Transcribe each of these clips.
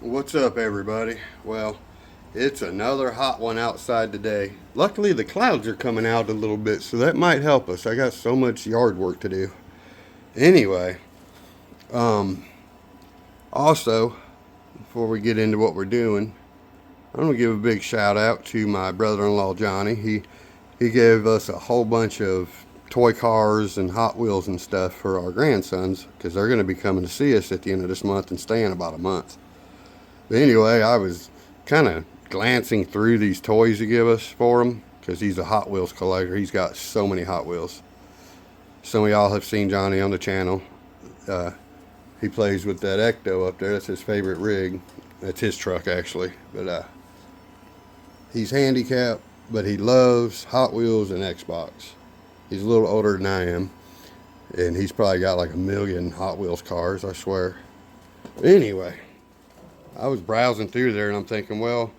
What's up, everybody? Well, it's another hot one outside today. Luckily the clouds are coming out a little bit, so that might help us. I got so much yard work to do. Anyway, also, before we get into what we're doing, I'm gonna give a big shout out to my brother-in-law Johnny. He gave us a whole bunch of toy cars and Hot Wheels and stuff for our grandsons, because they're gonna be coming to see us at the end of this month and staying about a month. But anyway, I was kind of glancing through these toys he gave us for him, because he's a Hot Wheels collector. He's got so many Hot Wheels. Some of y'all have seen Johnny on the channel. He plays with that Ecto up there. That's his favorite rig. That's his truck, actually. But he's handicapped, but he loves Hot Wheels and Xbox. He's a little older than I am, and he's probably got like 1,000,000 Hot Wheels cars, I swear. Anyway, I was browsing through there and I'm thinking, well,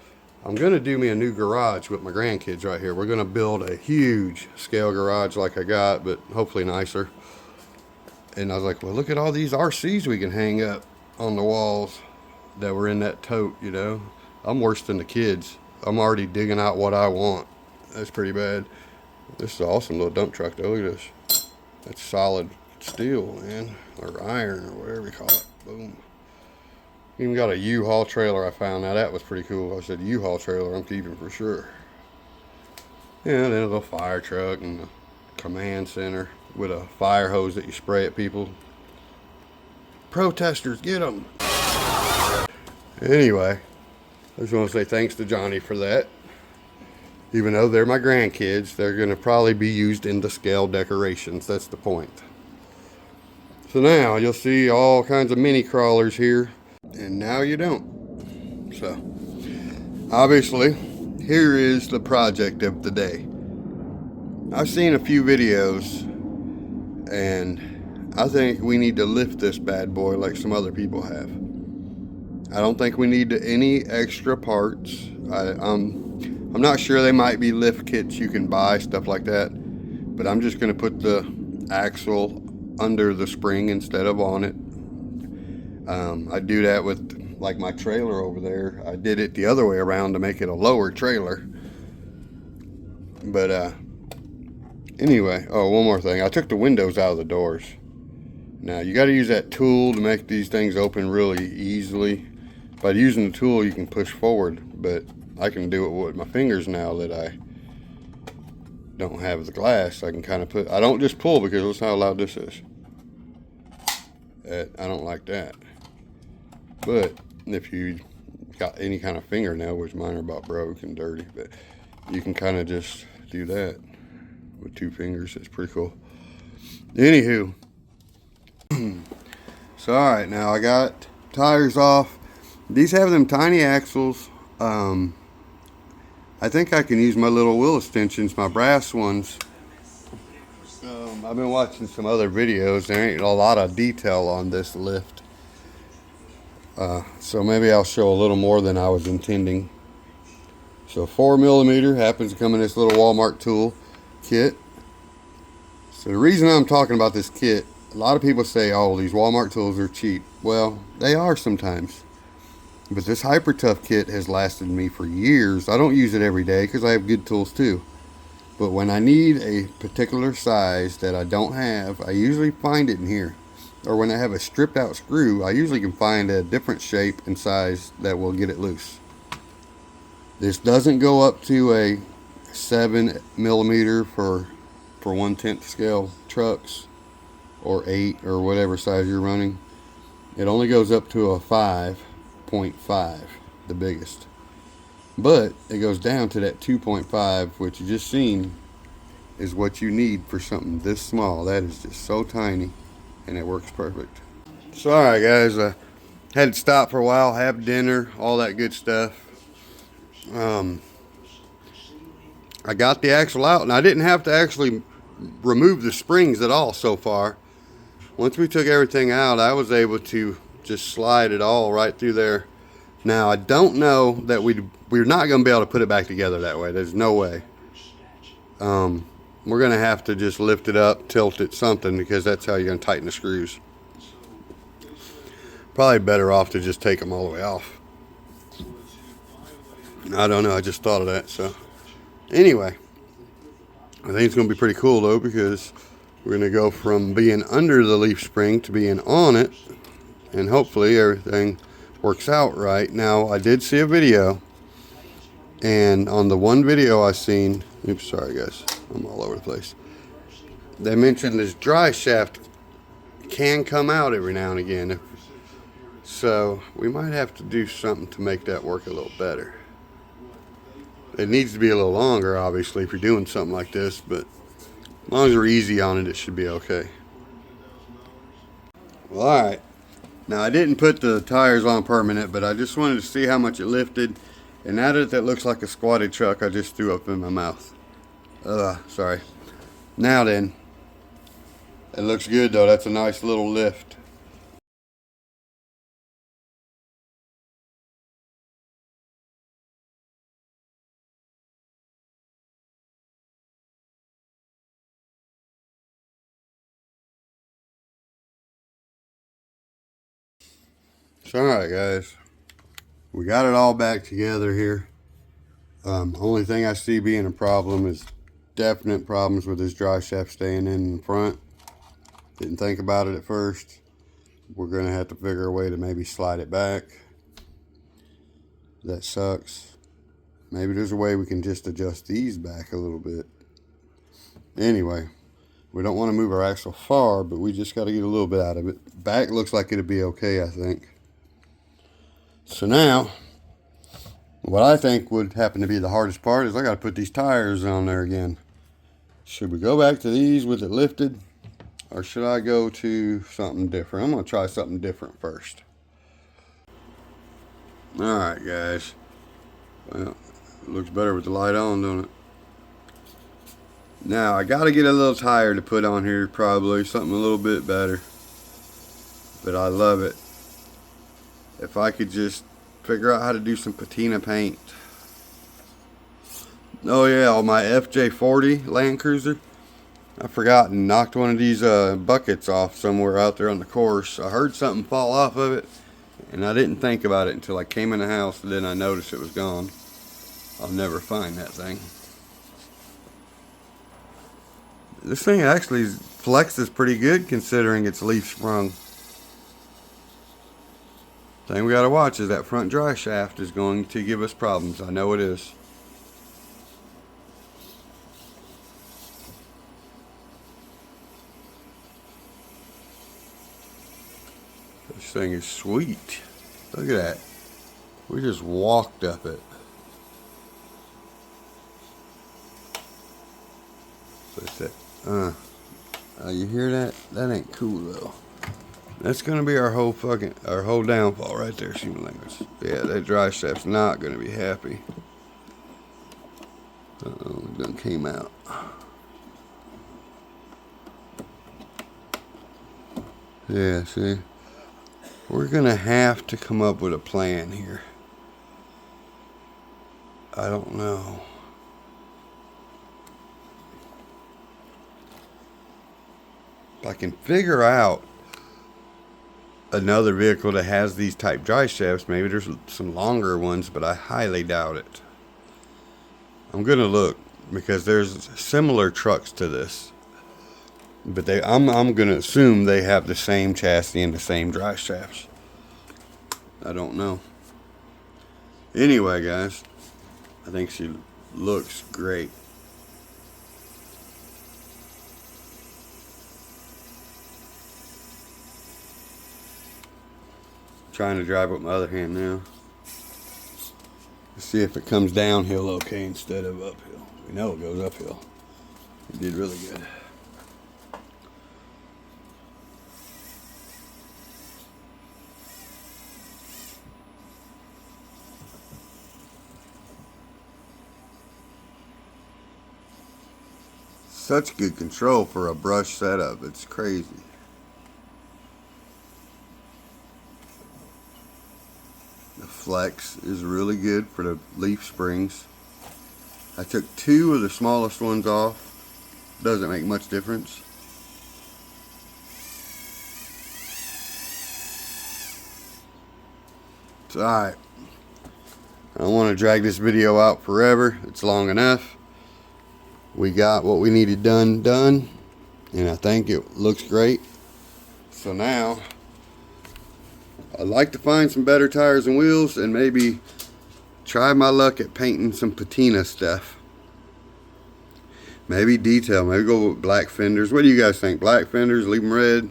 I'm going to do me a new garage with my grandkids right here. We're going to build a huge scale garage like I got, but hopefully nicer. And I was like, well, look at all these RCs we can hang up on the walls that were in that tote, you know. I'm worse than the kids. I'm already digging out what I want. That's pretty bad. This is an awesome little dump truck though. Look at this. That's solid steel, man. Or iron, or whatever you call it. Boom. Even got a U-Haul trailer I found. Now that was pretty cool. I said U-Haul trailer I'm keeping for sure. Yeah, then a little fire truck and a command center with a fire hose that you spray at people. Protesters, get them! Anyway, I just want to say thanks to Johnny for that. Even though they're my grandkids, they're going to probably be used in the scale decorations. That's the point. So now you'll see all kinds of mini crawlers here. And now you don't. So, obviously, here is the project of the day. I've seen a few videos, and I think we need to lift this bad boy like some other people have. I don't think we need any extra parts. I'm not sure, they might be lift kits you can buy, stuff like that. But I'm just going to put the axle under the spring instead of on it. I do that with like my trailer over there. I did it the other way around to make it a lower trailer. But anyway, oh, one more thing. I took the windows out of the doors. Now you got to use that tool to make these things open really easily. By using the tool you can push forward, but I can do it with my fingers now that I don't have the glass. I can kind of put, I don't just pull, because listen how loud this is. I don't like that. But if you got any kind of fingernail, which mine are about broke and dirty, but you can kind of just do that with 2 fingers. It's pretty cool. Anywho, so all right, now I got tires off. These have them tiny axles. I think I can use my little wheel extensions, my brass ones. I've been watching some other videos. There ain't a lot of detail on this lift. So maybe I'll show a little more than I was intending. So 4mm happens to come in this little Walmart tool kit. So the reason I'm talking about this kit, a lot of people say, oh, these Walmart tools are cheap. Well, they are sometimes. But this Hyper Tough kit has lasted me for years. I don't use it every day because I have good tools too. But when I need a particular size that I don't have, I usually find it in here. Or when I have a stripped out screw, I usually can find a different shape and size that will get it loose. This doesn't go up to a 7mm for 1/10 scale trucks, or 8 or whatever size you're running. It only goes up to a 5.5, the biggest. But it goes down to that 2.5, which you just seen is what you need for something this small. That is just so tiny, and it works perfect. So alright guys, I had to stop for a while, have dinner, all that good stuff. I got the axle out, and I didn't have to actually remove the springs at all so far. Once we took everything out, I was able to just slide it all right through there. Now I don't know that we're not going to be able to put it back together that way. There's no way. We're going to have to just lift it up, tilt it, something, because that's how you're going to tighten the screws. Probably better off to just take them all the way off. I don't know, I just thought of that. So anyway, I think it's going to be pretty cool though, because we're going to go from being under the leaf spring to being on it, and hopefully everything works out right. Now, I did see a video, and on the one video I seen, oops, sorry guys, I'm all over the place. They mentioned this dry shaft can come out every now and again. So we might have to do something to make that work a little better. It needs to be a little longer, obviously, if you're doing something like this, but as long as we're easy on it, it should be okay. Well, alright. Now, I didn't put the tires on permanent, but I just wanted to see how much it lifted. And now that looks like a squatted truck, I just threw up in my mouth. Sorry. Now then, it looks good though. That's a nice little lift. So, alright guys, we got it all back together here. Only thing I see being a problem is definite problems with this dry shaft staying in front. Didn't think about it at first. We're gonna have to figure a way to maybe slide it back. That sucks. Maybe there's a way we can just adjust these back a little bit. Anyway, we don't want to move our axle far, but we just got to get a little bit out of it. Back looks like it'll be okay, I think. So now, what I think would happen to be the hardest part is I got to put these tires on there again. Should we go back to these with it lifted, or should I go to something different? I'm going to try something different first. Alright guys, well, it looks better with the light on, don't it? Now I got to get a little tire to put on here, probably something a little bit better, but I love it. If I could just figure out how to do some patina paint. Oh yeah, on my FJ40 Land Cruiser, I forgot and knocked one of these buckets off somewhere out there on the course. I heard something fall off of it, and I didn't think about it until I came in the house, and then I noticed it was gone. I'll never find that thing. This thing actually flexes pretty good considering it's leaf sprung. Thing we gotta watch is that front dry shaft is going to give us problems. I know it is. This thing is sweet. Look at that. We just walked up it. What's that? You hear that? That ain't cool though. That's gonna be our whole downfall right there, human language. Yeah, that dry shaft's not gonna be happy. Uh-oh, it done came out. Yeah, see? We're gonna have to come up with a plan here. I don't know. If I can figure out another vehicle that has these type dry shafts, maybe there's some longer ones, but I highly doubt it. I'm gonna look because there's similar trucks to this, but I'm gonna assume they have the same chassis and the same dry shafts. I don't know. Anyway, guys, I think she looks great. Trying to drive with my other hand now. Let's see if it comes downhill okay instead of uphill. We know it goes uphill. It did really good. Such good control for a brush setup. It's crazy. The flex is really good for the leaf springs. I took 2 of the smallest ones off. Doesn't make much difference. It's alright. I don't want to drag this video out forever. It's long enough. We got what we needed done, and I think it looks great. So now, I'd like to find some better tires and wheels and maybe try my luck at painting some patina stuff. Maybe detail, maybe go with black fenders. What do you guys think? Black fenders, leave them red.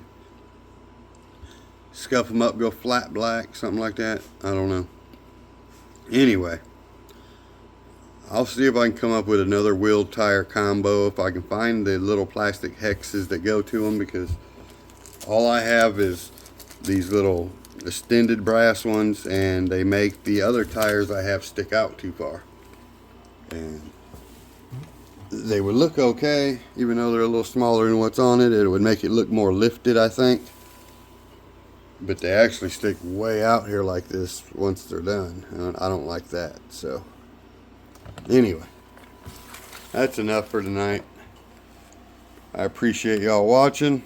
Scuff them up, go flat black, something like that. I don't know. Anyway, I'll see if I can come up with another wheel tire combo, if I can find the little plastic hexes that go to them, because all I have is these little extended brass ones, and they make the other tires I have stick out too far. And they would look okay, even though they're a little smaller than what's on it. It would make it look more lifted, I think. But they actually stick way out here like this once they're done. And I don't like that. So, anyway, that's enough for tonight. I appreciate y'all watching.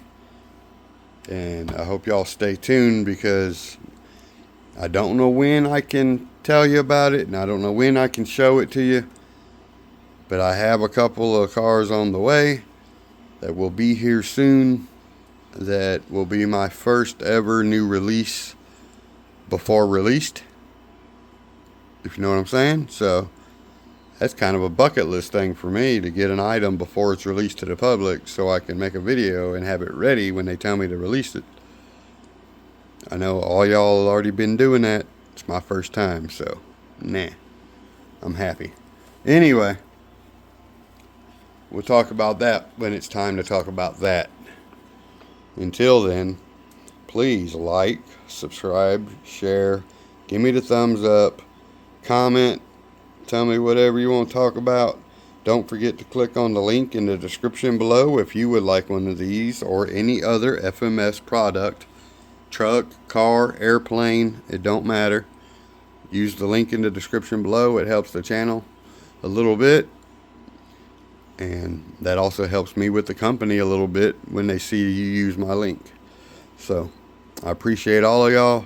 And I hope y'all stay tuned, because I don't know when I can tell you about it, and I don't know when I can show it to you. But I have a couple of cars on the way that will be here soon. That will be my first ever new release before released, if you know what I'm saying. So that's kind of a bucket list thing for me, to get an item before it's released to the public, so I can make a video and have it ready when they tell me to release it. I know all y'all have already been doing that. It's my first time, so nah, I'm happy. Anyway, we'll talk about that when it's time to talk about that. Until then, please like, subscribe, share, give me the thumbs up, comment, tell me whatever you want to talk about. Don't forget to click on the link in the description below if you would like one of these or any other FMS product. Truck, car, airplane, it don't matter. Use the link in the description below. It helps the channel a little bit. And that also helps me with the company a little bit when they see you use my link. So, I appreciate all of y'all.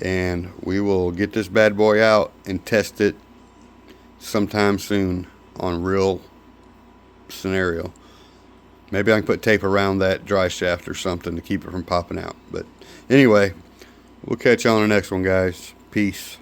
And we will get this bad boy out and test it sometime soon on real scenario. Maybe I can put tape around that dry shaft or something to keep it from popping out. But anyway, we'll catch you on the next one, guys. Peace.